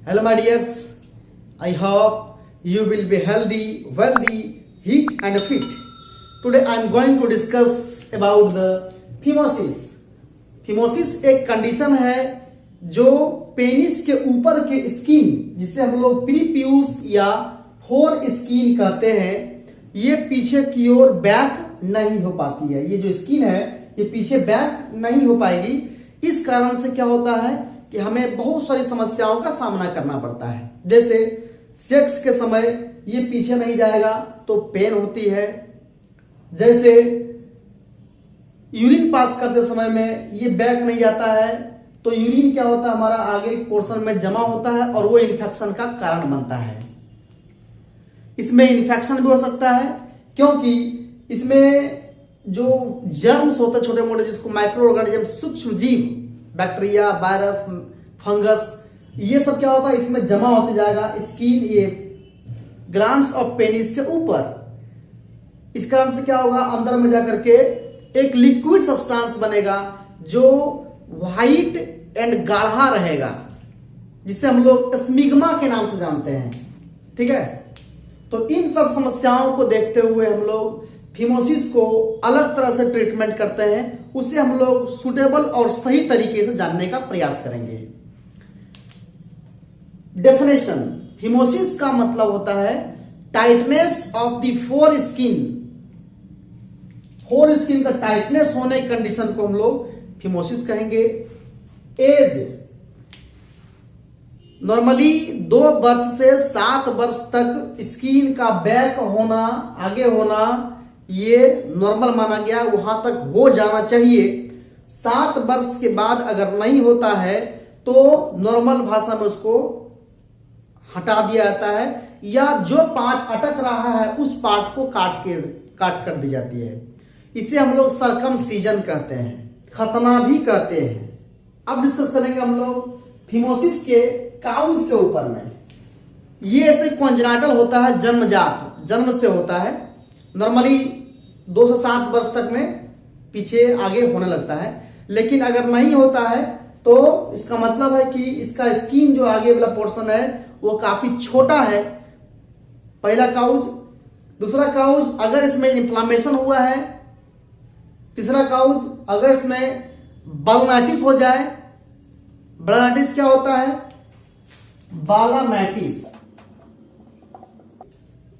Hello my dears, I hope you will be healthy, wealthy, fit and fit. Today I am going to discuss about the phimosis. Phimosis एक condition है जो penis के ऊपर के skin, जिसे हम लोग प्रीप्यूस या फोर स्किन कहते हैं, ये पीछे की ओर बैक नहीं हो पाती है। ये जो स्किन है ये पीछे बैक नहीं हो पाएगी। इस कारण से क्या होता है कि हमें बहुत सारी समस्याओं का सामना करना पड़ता है। जैसे सेक्स के समय ये पीछे नहीं जाएगा तो पेन होती है। जैसे यूरिन पास करते समय में ये बैक नहीं जाता है तो यूरिन क्या होता है, हमारा आगे पोर्शन में जमा होता है और वो इन्फेक्शन का कारण बनता है। इसमें इन्फेक्शन भी हो सकता है क्योंकि इसमें जो जर्म्स होते हैं छोटे मोटे, जिसको माइक्रो ऑर्गेनिज्म, सूक्ष्म जीव, बैक्टीरिया, वायरस, फंगस, ये सब क्या होता है इसमें जमा होते जाएगा स्किन, ये ग्लैंड्स ऑफ पेनिस के ऊपर। इस कारण से क्या होगा, अंदर में जाकर के एक लिक्विड सब्सटेंस बनेगा जो व्हाइट एंड गाढ़ा रहेगा, जिसे हम लोग स्मिग्मा के नाम से जानते हैं। ठीक है, तो इन सब समस्याओं को देखते हुए हम लोग फिमोसिस को अलग तरह से ट्रीटमेंट करते हैं। उसे हम लोग सुटेबल और सही तरीके से जानने का प्रयास करेंगे। डेफिनेशन, फिमोसिस का मतलब होता है tightness of the four skin. Four skin का टाइटनेस होने की कंडीशन को हम लोग फिमोसिस कहेंगे। एज, नॉर्मली 2 वर्ष से 7 वर्ष तक स्किन का बैक होना, आगे होना, ये नॉर्मल माना गया, वहां तक हो जाना चाहिए। 7 वर्ष के बाद अगर नहीं होता है तो नॉर्मल भाषा में उसको हटा दिया जाता है, या जो पार्ट अटक रहा है उस पार्ट को काट कर दी जाती है। इसे हम लोग सर्कमसीजन कहते हैं, खतना भी कहते हैं। अब डिस्कस करेंगे हम लोग फिमोसिस के काउज के ऊपर में। ये ऐसे कॉन्जेनिटल होता है, जन्मजात, जन्म से होता है। नॉर्मली 2 से 7 वर्ष तक में पीछे आगे होने लगता है, लेकिन अगर नहीं होता है तो इसका मतलब है कि इसका स्किन जो आगे वाला पोर्शन है वो काफी छोटा है। पहला काउज। दूसरा काउज, अगर इसमें इन्फ्लामेशन हुआ है। तीसरा काउज, अगर इसमें बालोनाइटिस हो जाए। बालोनाइटिस क्या होता है, बालोनाइटिस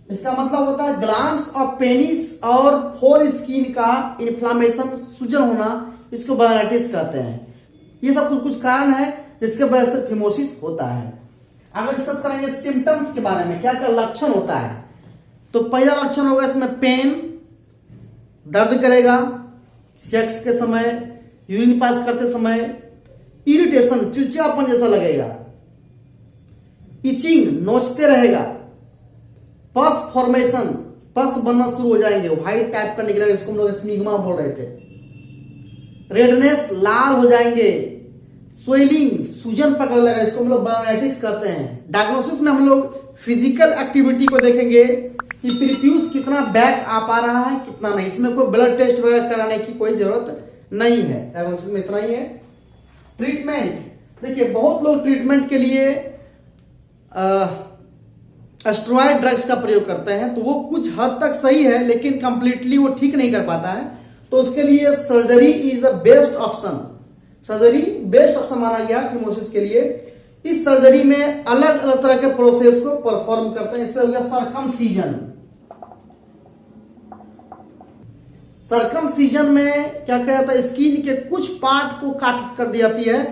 इसका मतलब होता है ग्लैंड्स ऑफ पेनिस और फोर स्किन का इन्फ्लामेशन, सूजन होना, इसको बालोनाइटिस कहते हैं। ये सब कुछ कारण है जिसके वजह से फिमोसिस होता है। अगर डिस्कस करेंगे सिम्टम्स के बारे में, क्या क्या लक्षण होता है, तो पहला लक्षण होगा इसमें पेन, दर्द करेगा सेक्स के समय, यूरिन पास करते समय, इरिटेशन, चिड़चिड़ापन जैसा लगेगा, इचिंग, नोचते रहेगा, पस फॉर्मेशन, पस बनना शुरू हो जाएंगे, व्हाइट टाइप का निकलेगा, इसको हम लोग स्मिग्मा बोल रहे थे। रेडनेस, लाल हो जाएंगे, स्वेलिंग, सूजन पकड़ लगेगा, इसको हम लोग बालोनाइटिस कहते हैं। डायग्नोसिस में हम लोग फिजिकल एक्टिविटी को देखेंगे कि प्रीप्यूस कितना बैक आ पा रहा है, कितना नहीं। इसमें कोई ब्लड टेस्ट वगैरह कराने की कोई जरूरत नहीं है, डायग्नोसिस में इतना ही है। ट्रीटमेंट, देखिए बहुत लोग ट्रीटमेंट के लिए स्टेरॉइड ड्रग्स का प्रयोग करते हैं, तो वो कुछ हद तक सही है लेकिन कंप्लीटली वो ठीक नहीं कर पाता है, तो उसके लिए surgery is the best option. Surgery best option माना गया फिमोसिस के लिए। इस सर्जरी में अलग अलग तरह के प्रोसेस को परफॉर्म करते हैं। इससे हो गया सर्कमसीजन। सर्कमसीजन में क्या किया जाता है, स्किन के कुछ पार्ट को काट कर दी जाती है,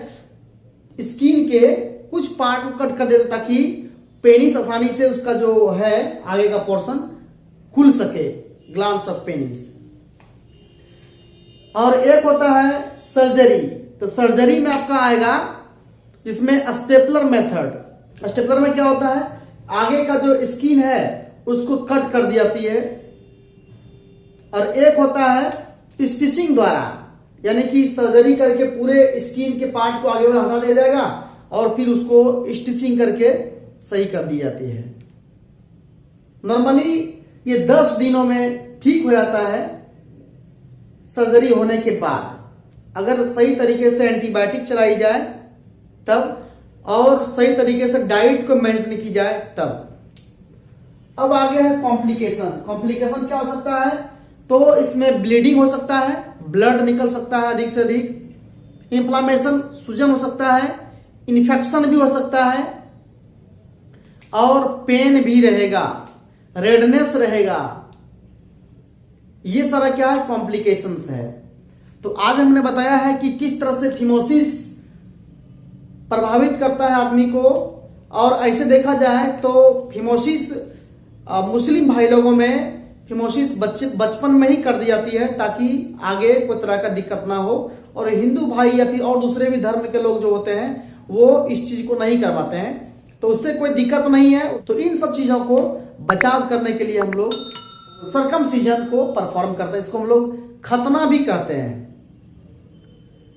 स्किन के कुछ पार्ट को कट कर देते ताकि पेनिस आसानी से उसका जो है आगे का पोर्शन खुल सके, ग्लैंड्स ऑफ पेनिस। और एक होता है सर्जरी, तो सर्जरी में आपका आएगा इसमें स्टेपलर मेथड। स्टेपलर में क्या होता है, आगे का जो स्किन है उसको कट कर दी जाती है। और एक होता है स्टिचिंग द्वारा, यानी कि सर्जरी करके पूरे स्किन के पार्ट को आगे हटा दिया जाएगा और फिर उसको स्टिचिंग करके सही कर दी जाती है। नॉर्मली ये 10 दिनों में ठीक हो जाता है सर्जरी होने के बाद, अगर सही तरीके से एंटीबायोटिक चलाई जाए तब, और सही तरीके से डाइट को मेंटेन की जाए तब। अब आगे है कॉम्प्लिकेशन। कॉम्प्लिकेशन क्या हो सकता है? तो इसमें ब्लीडिंग हो सकता है, ब्लड निकल सकता है अधिक से अधिक, इन्फ्लामेशन, सूजन हो सकता है, इन्फेक्शन भी हो सकता है, और पेन भी रहेगा, रेडनेस रहेगा। ये सारा क्या है? कॉम्प्लिकेशंस है। तो आज हमने बताया है कि किस तरह से फिमोसिस प्रभावित करता है आदमी को। और ऐसे देखा जाए तो फिमोसिस मुस्लिम भाई लोगों में फिमोसिस बचपन में ही कर दी जाती है ताकि आगे कोई तरह का दिक्कत ना हो। और हिंदू भाई या फिर और दूसरे भी धर्म के लोग जो होते हैं वो इस चीज को नहीं करवाते हैं, तो उससे कोई दिक्कत नहीं है। तो इन सब चीजों को बचाव करने के लिए हम लोग सर्कमसिजन को परफॉर्म करते हैं। इसको हम लोग खतना भी कहते हैं।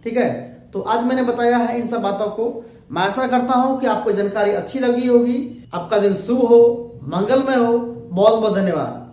ठीक है, तो आज मैंने बताया है इन सब बातों को। मैं आशा करता हूं कि आपको जानकारी अच्छी लगी होगी। आपका दिन शुभ हो, मंगलमय हो। बहुत बहुत धन्यवाद।